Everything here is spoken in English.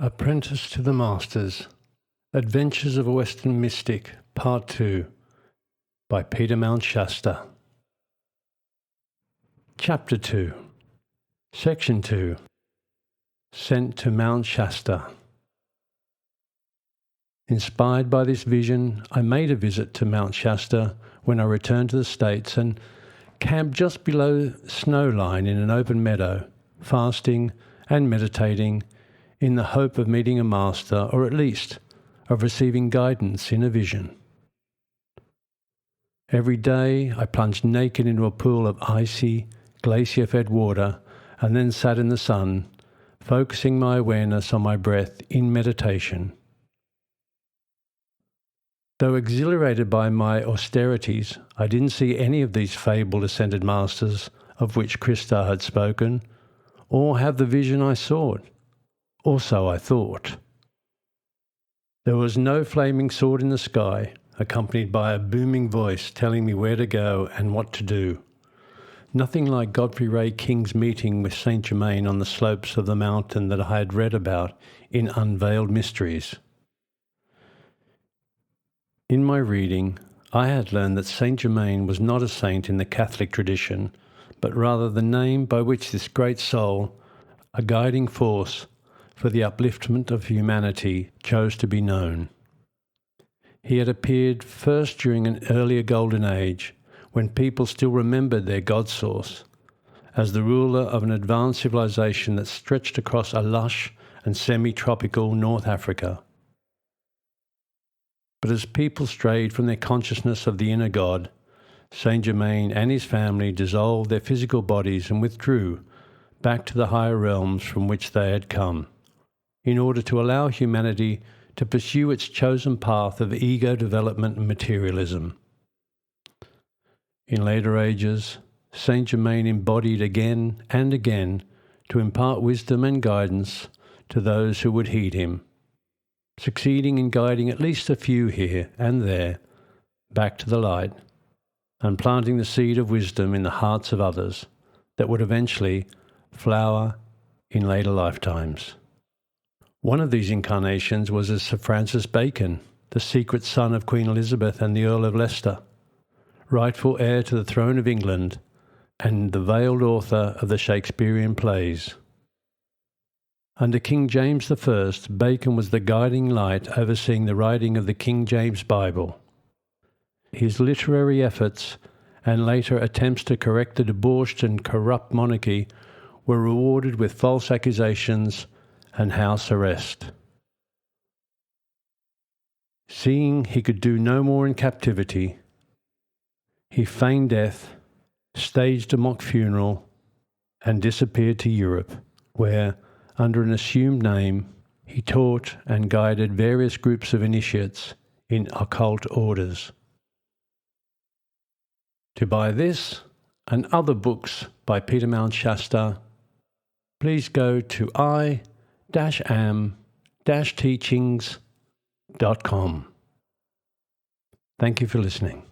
Apprentice to the Masters, Adventures of a Western Mystic, Part 2, by Peter Mount Shasta. Chapter 2, Section 2, Sent to Mount Shasta. Inspired by this vision, I made a visit to Mount Shasta when I returned to the States and camped just below snow line in an open meadow, fasting and meditating in the hope of meeting a master, or at least of receiving guidance in a vision. Every day I plunged naked into a pool of icy, glacier-fed water and then sat in the sun, focusing my awareness on my breath in meditation. Though exhilarated by my austerities, I didn't see any of these fabled ascended masters of which Christa had spoken, or have the vision I sought. Or so I thought. There was no flaming sword in the sky, accompanied by a booming voice telling me where to go and what to do. Nothing like Godfrey Ray King's meeting with Saint Germain on the slopes of the mountain that I had read about in Unveiled Mysteries. In my reading, I had learned that Saint Germain was not a saint in the Catholic tradition, but rather the name by which this great soul, a guiding force for the upliftment of humanity, chose to be known. He had appeared first during an earlier golden age, when people still remembered their God source, as the ruler of an advanced civilization that stretched across a lush and semi-tropical North Africa. But as people strayed from their consciousness of the inner God, Saint Germain and his family dissolved their physical bodies and withdrew back to the higher realms from which they had come, in order to allow humanity to pursue its chosen path of ego development and materialism. In later ages, Saint Germain embodied again and again to impart wisdom and guidance to those who would heed him, succeeding in guiding at least a few here and there back to the light, and planting the seed of wisdom in the hearts of others that would eventually flower in later lifetimes. One of these incarnations was as Sir Francis Bacon, the secret son of Queen Elizabeth and the Earl of Leicester, rightful heir to the throne of England and the veiled author of the Shakespearean plays. Under King James I, Bacon was the guiding light overseeing the writing of the King James Bible. His literary efforts and later attempts to correct the debauched and corrupt monarchy were rewarded with false accusations and house arrest. Seeing he could do no more in captivity, he feigned death, staged a mock funeral, and disappeared to Europe, where, under an assumed name, he taught and guided various groups of initiates in occult orders. To buy this and other books by Peter Mount Shasta, please go to iamteachings.com. Thank you for listening.